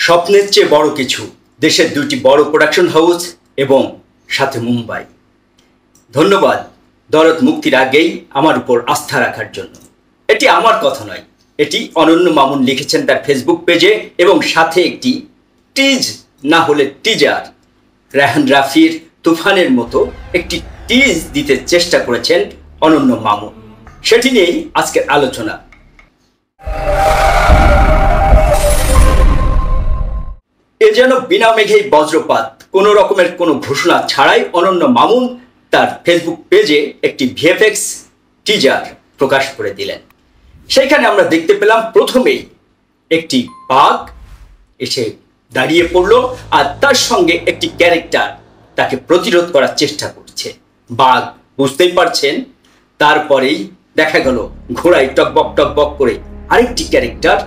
স্বপ্নের চেয়ে বড় কিছু, দেশের দুটি বড় প্রোডাকশন হাউস এবং সাথে মুম্বাই। ধন্যবাদ দরদ মুক্তির আগেই আমার উপর আস্থা রাখার জন্য। এটি আমার কথা নয়, এটি অনন্য মামুন লিখেছেন তার ফেসবুক পেজে এবং সাথে একটি টিজ না হলে টিজার, রায়হান রাফির তুফানের মতো একটি টিজ দিতে চেষ্টা করেছেন অনন্য মামুন। সেটি নিয়েই আজকের আলোচনা। এ যেন বিনা মেঘেই বজ্রপাত, কোনো রকমের কোনো ঘোষণা ছাড়াই অনন্য মামুন তার ফেসবুক পেজে একটি ভিএফএক্স টিজার প্রকাশ করে দিলেন। সেখানে আমরা দেখতে পেলাম প্রথমেই একটি বাঘ এসে দাঁড়িয়ে পড়লো আর তার সঙ্গে একটি ক্যারেক্টার তাকে প্রতিরোধ করার চেষ্টা করছে। বাঘ বুঝতেই পারছেন, তারপরেই দেখা গেল ঘোড়ায় টকবক টকবক করে আরেকটি ক্যারেক্টার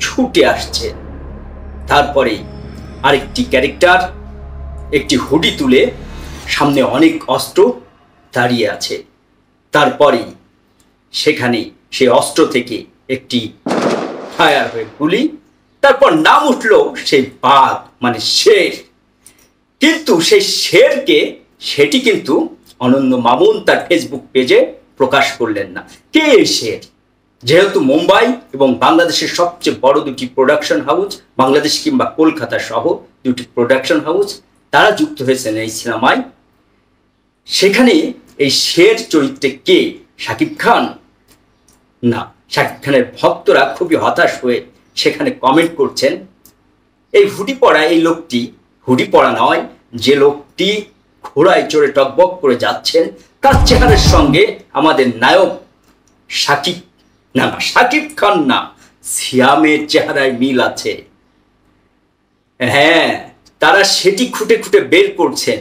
ছুটে আসছে। তারপরেই আরেকটি ক্যারেক্টার একটি হুডি তুলে সামনে অনেক অস্ত্র দাঁড়িয়ে আছে। তারপরেই সেখানে সেই অস্ত্র থেকে একটি ফায়ার হয়ে গুলি, তারপর নাম উঠল সেই বাঘ মানে শের। কিন্তু সেই শেরকে সেটি কিন্তু অনন্য মামুন তার ফেসবুক পেজে প্রকাশ করলেন না। কে শের? যেহেতু মুম্বাই এবং বাংলাদেশের সবচেয়ে বড় দুটি প্রোডাকশন হাউস, বাংলাদেশ কিংবা কলকাতা সহ দুটি প্রোডাকশন হাউস, তারা যুক্ত হয়েছেন এই সিনেমায়। সেখানে এই শের চরিত্রে কে? শাকিব খান? না, শাকিব খানের ভক্তরা খুবই হতাশ হয়ে সেখানে কমেন্ট করছেন, এই হুডি পরা এই লোকটি, হুডি পরা নয়, যে লোকটি ঘোড়ায় চড়ে টকবক করে যাচ্ছেন তার চেহারার সঙ্গে আমাদের নায়ক শাকিব খান না, সিয়ামের চেহারায় মিল আছে। হ্যাঁ, তারা সেটি খুঁটে খুঁটে বের করছেন।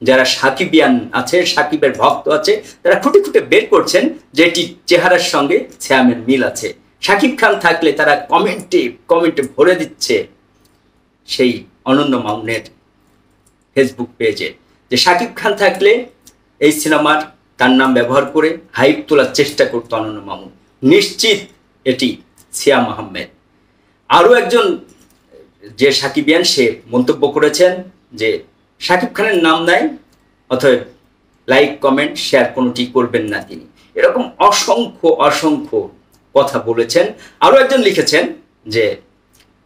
যারা সাকিবিয়ান আছে, সাকিবের ভক্ত আছে, তারা খুঁটে খুঁটে বের করছেন যে এটি চেহারার সঙ্গে সিয়ামের মিল আছে। শাকিব খান থাকলে তারা কমেন্টে ভরে দিচ্ছে সেই অনন্য মামুনের ফেসবুক পেজে যে শাকিব খান থাকলে এই সিনেমার তার নাম ব্যবহার করে হাইপ তোলার চেষ্টা করতো অনন্য মামুন। নিশ্চিত এটি সিয়াম আহমেদ। আরও একজন যে সাকিবিয়ান, সে মন্তব্য করেছেন যে শাকিব খানের নাম নাই, অতএব লাইক কমেন্ট শেয়ার কোনোটি করবেন না তিনি। এরকম অসংখ্য কথা বলেছেন। আরও একজন লিখেছেন যে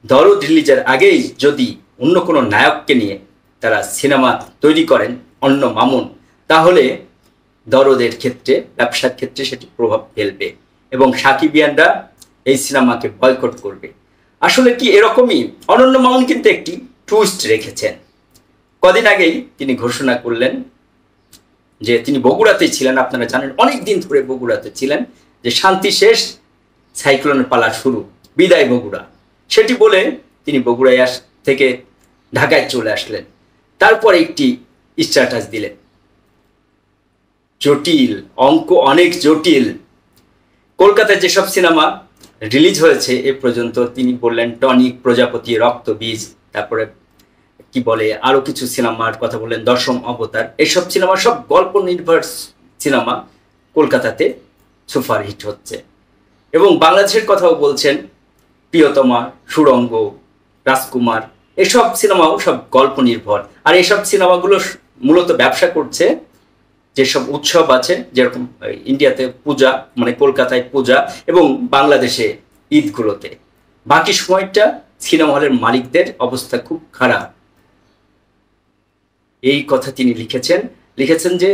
দরদ রিলিজের আগেই যদি অন্য কোনো নায়ককে নিয়ে তারা সিনেমা তৈরি করেন অন্য মামুন, তাহলে দরদের ক্ষেত্রে, ব্যবসার ক্ষেত্রে সেটি প্রভাব ফেলবে এবং সাকিবিয়ানরা এই সিনেমাকে বয়কট করবে। আসলে কি এরকমই? অনন্য মামুন কিন্তু একটি টুইস্ট রেখেছেন। কদিন আগেই তিনি ঘোষণা করলেন যে তিনি বগুড়াতেই ছিলেন, আপনারা জানেন অনেক দিন ধরে বগুড়াতে ছিলেন, যে শান্তি শেষ, সাইক্লোনের পালা শুরু, বিদায় বগুড়া। সেটি বলে তিনি বগুড়ায় থেকে ঢাকায় চলে আসলেন। তারপরে একটি স্ট্যাটাস দিলেন, জটিল অঙ্ক, অনেক জটিল। কলকাতায় যেসব সিনেমা রিলিজ হয়েছে এ পর্যন্ত, তিনি বললেন টনিক, প্রজাপতি, রক্তবীজ, তারপরে কি বলে আরো কিছু সিনেমার কথা বললেন, দশম অবতার। এইসব সিনেমা সব গল্প নির্ভর সিনেমা, কলকাতাতে সুপারহিট হচ্ছে। এবং বাংলাদেশের কথাও বলছেন, প্রিয়তমা, সুড়ঙ্গ, রাজকুমার, এসব সিনেমাও সব গল্প নির্ভর। আর এইসব সিনেমাগুলো মূলত ব্যবসা করছে যেসব উৎসব আছে, যেরকম ইন্ডিয়াতে পূজা, মানে কলকাতায় পূজা, এবং বাংলাদেশে ঈদগুলোতে। বাকি সময়টা সিনেমা হলের মালিকদের অবস্থা খুব খারাপ। এই কথা তিনি লিখেছেন যে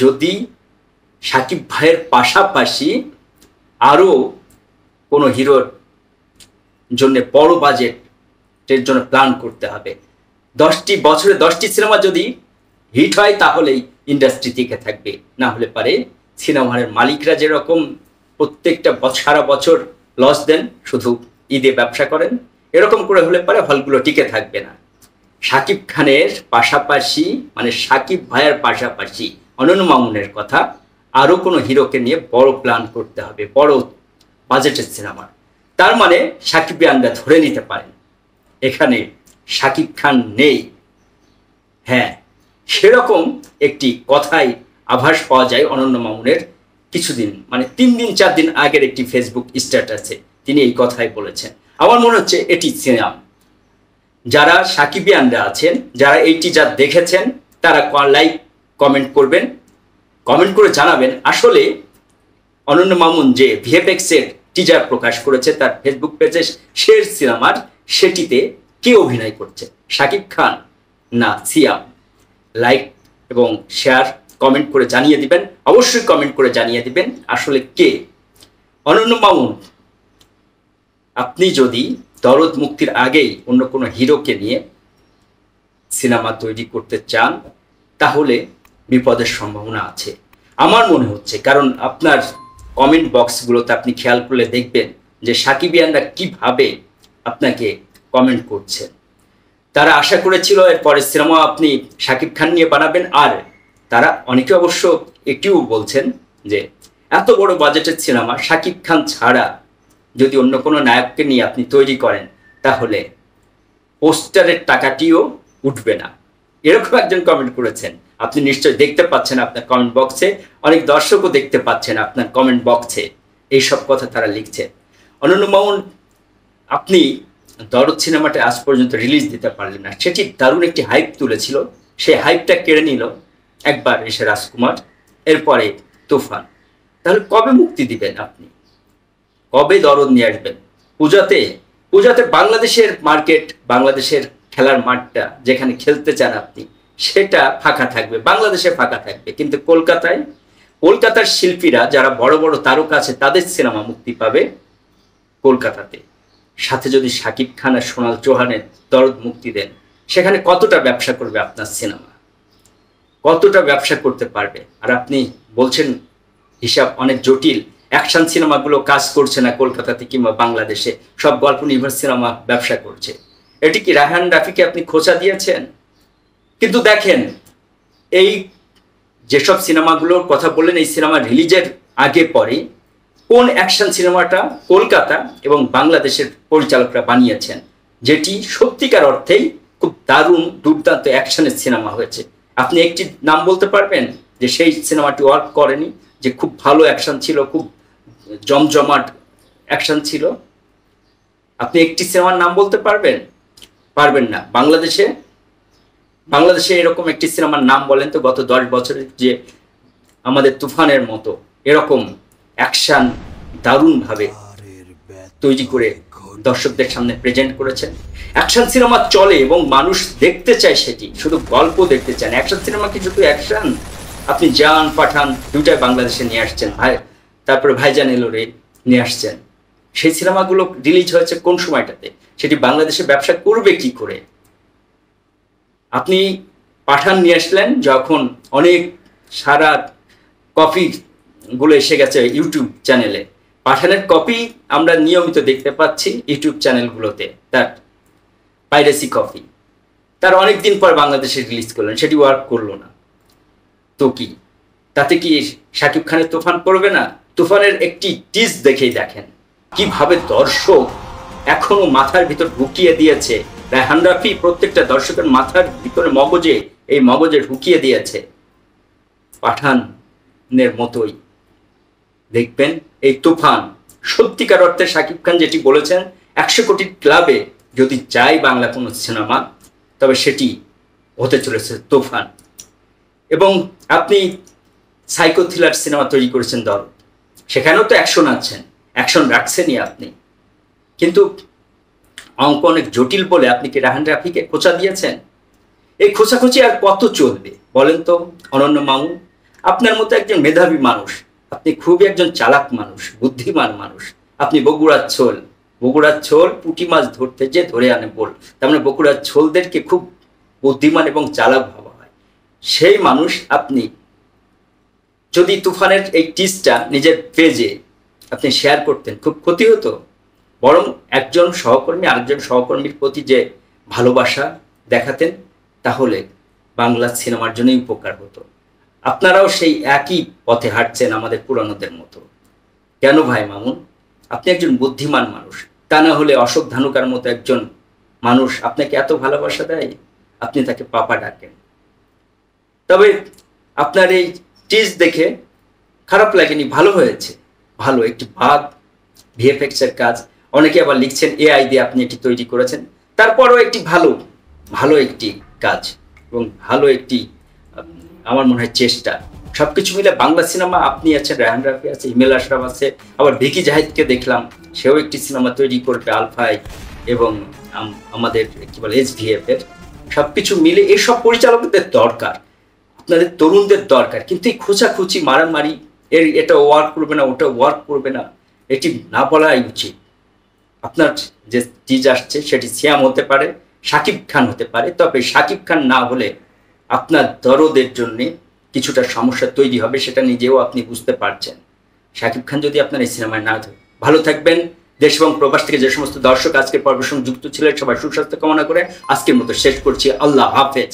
যদি শাকিব ভাইয়ের পাশাপাশি আরও কোনো হিরোর জন্য বড় বাজেটের জন্য প্ল্যান করতে হবে। 10টি বছরে 10টি সিনেমা যদি হিট হয় তাহলেই ইন্ডাস্ট্রি টিকে থাকবে, না হলে পারে সিনেমা হলের মালিকরা যেরকম প্রত্যেকটা সারা বছর লস দেন, শুধু ঈদে ব্যবসা করেন, এরকম করে হলে পারে হলগুলো টিকে থাকবে না। শাকিব খানের পাশাপাশি, মানে শাকিব ভাইয়ের পাশাপাশি অনন্য মামুনের কথা, আরও কোনো হিরোকে নিয়ে বড় প্ল্যান করতে হবে, বড় বাজেটের সিনেমা। তার মানে সাকিবিয়ানরা ধরে নিতে পারেন এখানে শাকিব খান নেই। হ্যাঁ, সেরকম একটি কথাই আভাস পাওয়া যায় অনন্য মামুনের কিছুদিন, মানে 3 দিন 4 দিন আগের একটি ফেসবুক স্ট্যাটাসে তিনি এই কথাই বলেছেন। আমার মনে হচ্ছে এটি সিয়াম। যারা সাকিবিয়ানরা আছেন, যারা এই টিজার দেখেছেন, তারা লাইক কমেন্ট করবেন, কমেন্ট করে জানাবেন আসলে অনন্য মামুন যে ভিএফএক্স এর টিজার প্রকাশ করেছে তার ফেসবুক পেজে শের সিনেমার, সেটিতে কে অভিনয় করছে, শাকিব খান না সিয়াম? লাইক এবং শেয়ার কমেন্ট করে জানিয়ে দিবেন, অবশ্যই কমেন্ট করে জানিয়ে দিবেন আসলে কে। অনন্য মামুন, আপনি যদি দরদ মুক্তির আগেই অন্য কোনো হিরোকে নিয়ে সিনেমা তৈরি করতে চান তাহলে বিপদের সম্ভাবনা আছে আমার মনে হচ্ছে। কারণ আপনার কমেন্ট বক্সগুলোতে আপনি খেয়াল করলে দেখবেন যে সাকিবিয়ানরা কিভাবে আপনাকে কমেন্ট করছেন। তারা আশা করেছিল এরপরে সিনেমা আপনি শাকিব খান নিয়ে বানাবেন, আর তারা অনেকে অবশ্য এটিও বলছেন যে এত বড় বাজেটের সিনেমা শাকিব খান ছাড়া যদি অন্য কোনো নায়ককে নিয়ে আপনি তৈরি করেন তাহলে পোস্টারের টাকাটিও উঠবে না, এরকম একজন কমেন্ট করেছেন। আপনি নিশ্চয়ই দেখতে পাচ্ছেন আপনার কমেন্ট বক্সে, অনেক দর্শকও দেখতে পাচ্ছেন আপনার কমেন্ট বক্সে এইসব কথা তারা লিখছে। অনন্য মামুন, আপনি দরদ সিনেমাটা আজ পর্যন্ত রিলিজ দিতে পারলেন না, সেটি দারুণ একটি হাইপ তুলেছিল, সেই হাইপটা কেড়ে নিল একবার এসে রাজকুমার, এরপরে তুফান। তাহলে কবে মুক্তি দিবেন আপনি, কবে দরদ নিয়ে আসবেন? পূজাতে বাংলাদেশের মার্কেট, বাংলাদেশের খেলার মাঠটা যেখানে খেলতে চান আপনি সেটা ফাঁকা থাকবে, বাংলাদেশে ফাঁকা থাকবে, কিন্তু কলকাতার শিল্পীরা যারা বড় বড় তারকা আছে তাদের সিনেমা মুক্তি পাবে কলকাতাতে। সাথে যদি শাকিব খান আর সোনাল চৌহানের দরদ মুক্তি দেন, সেখানে কতটা ব্যবসা করবে আপনার সিনেমা, কতটা ব্যবসা করতে পারবে? আর আপনি বলছেন হিসাব অনেক জটিল, অ্যাকশন সিনেমাগুলো কাজ করছে না কলকাতাতে কিংবা বাংলাদেশে, সব গল্প নির্ভর সিনেমা ব্যবসা করছে। এটি কি রায়হান রাফিকে আপনি খোঁচা দিয়েছেন? কিন্তু দেখেন, এই যেসব সিনেমাগুলোর কথা বললেন এই সিনেমা রিলিজের আগে পরে কোন অ্যাকশন সিনেমাটা কলকাতা এবং বাংলাদেশের পরিচালকরা বানিয়েছেন, যেটি সত্যিকার অর্থেই খুব দারুণ দুর্দান্ত অ্যাকশনের সিনেমা হয়েছে? আপনি একটি নাম বলতে পারবেন যে সেই সিনেমাটি ওয়ার্ক করেনি, যে খুব ভালো অ্যাকশন ছিল, খুব জমজমাট অ্যাকশন ছিল? আপনি একটি সিনেমার নাম বলতে পারবেন না। বাংলাদেশে এরকম একটি সিনেমার নাম বলেন তো, গত 10 বছরের যে আমাদের তুফানের মতো এরকম অ্যাকশন দারুণভাবে তৈরি করে দর্শকদের সামনে প্রেজেন্ট করেছেন। অ্যাকশন সিনেমা চলে এবং মানুষ দেখতে চায়, সেটি শুধু গল্প দেখতে চান। অ্যাকশন সিনেমা কি শুধু অ্যাকশন? আপনি জান পাঠান দুইটাই বাংলাদেশে নিয়ে আসছেন, তারপরে ভাইজান এলোরে নিয়ে আসছেন। সেই সিনেমাগুলো রিলিজ হয়েছে কোন সময়টাতে? সেটি বাংলাদেশে ব্যবসা করবে কি করে? আপনি পাঠান নিয়ে আসলেন যখন অনেক সারা কপিগুলো এসে গেছে ইউটিউব চ্যানেলে। পাঠানের কপি আমরা নিয়মিত দেখতে পাচ্ছি ইউটিউব চ্যানেলগুলোতে, তার পাইরেসি কপি। তার অনেকদিন পর বাংলাদেশে রিলিজ করলেন, সেটি ওয়ার্ক করলো না। তো কি তাতে কি শাকিব খানের তুফান করবে না? তুফানের একটি টিজ দেখেই দেখেন কিভাবে দর্শক এখনো মাথার ভিতর ঢুকিয়ে দিয়েছে। রায়হান রাফি প্রত্যেকটা দর্শকের মাথার ভিতরে মগজে ঢুকিয়ে দিয়েছে। পাঠানের মতোই দেখবেন এই তুফান। সত্যিকার অর্থে শাকিব খান যেটি বলেছেন, 100 কোটির ক্লাবে যদি যায় বাংলা কোনো সিনেমা, তবে সেটি হতে চলেছে তুফান। এবং আপনি সাইকো থ্রিলার সিনেমা তৈরি করেছেন দরদ, সেখানেও তো অ্যাকশন রাখছেনই আপনি, কিন্তু অঙ্ক অনেক জটিল বলে আপনি কি রায়হান রাফিকে খোঁচা দিয়েছেন? এই খোঁচাখুচি আর কত চলবে বলেন তো অনন্য মামুন? আপনার মতো একজন মেধাবী মানুষ, আপনি খুবই একজন চালাক মানুষ, বুদ্ধিমান মানুষ। আপনি বগুড়ার ছোল পুঁটি মাছ ধরতে যে ধরে আনে বল, তার মানে বগুড়ার ছোলদেরকে খুব বুদ্ধিমান এবং চালাক ভাবা হয়। সেই মানুষ আপনি যদি তুফানের এই টিজটা নিজের পেজে আপনি শেয়ার করতেন, খুব ক্ষতি হতো। বরং একজন সহকর্মী আরেকজন সহকর্মীর প্রতি যে ভালোবাসা দেখাতেন, তাহলে বাংলা সিনেমার জন্যই উপকার হতো। আপনারাও সেই একই পথে হাঁটছেন আমাদের পুরানোদের মতো। কেন ভাই মামুন? আপনি একজন বুদ্ধিমান মানুষ, তা না হলে অশোক ধানুকার মতো একজন মানুষ আপনাকে এত ভালোবাসা দেয়, আপনি তাকে পাপা ডাকেন। তবে আপনার এই টিজ দেখে খারাপ লাগেনি, ভালো হয়েছে, ভালো একটি ভাগ ভিএফএক্স এর কাজ। অনেকে আবার লিখছেন এআই দিয়ে আপনি এটি তৈরি করেছেন, তারপরও একটি ভালো একটি কাজ এবং ভালো একটি আমার মনে হয় চেষ্টা। সবকিছু মিলে বাংলা সিনেমা, আপনি আছেন, রায়হান রাফি আছে, হিমেল আশরাফ আছে, আবার ভিকি জাহিদকে দেখলাম, সেও একটি সিনেমা তৈরি করবে আলফাই, এবং আমাদের কি বলে SVF এর। সবকিছু মিলে এসব পরিচালকদের দরকার, আপনাদের তরুণদের দরকার। কিন্তু এই খোঁচাখুচি মারামারি, এটা ওয়ার্ক করবে না, ওটা ওয়ার্ক করবে না, এটি না বলাই উচিত। আপনার যে টিজ আসছে সেটি সিয়াম হতে পারে, শাকিব খান হতে পারে, তবে শাকিব খান না হলে আপনার দরদের জন্য কিছুটা সমস্যা তৈরি হবে, সেটা নিজেও আপনি বুঝতে পারছেন। শাকিব খান যদি আপনার এই সিনেমায় না ধরে। ভালো থাকবেন। দেশ এবং প্রবাস থেকে যে সমস্ত দর্শক আজকের পর্বের সঙ্গে যুক্ত ছিলেন, সবাই সুস্বাস্থ্য কামনা করে আজকের মতো শেষ করছি। আল্লাহ হাফেজ।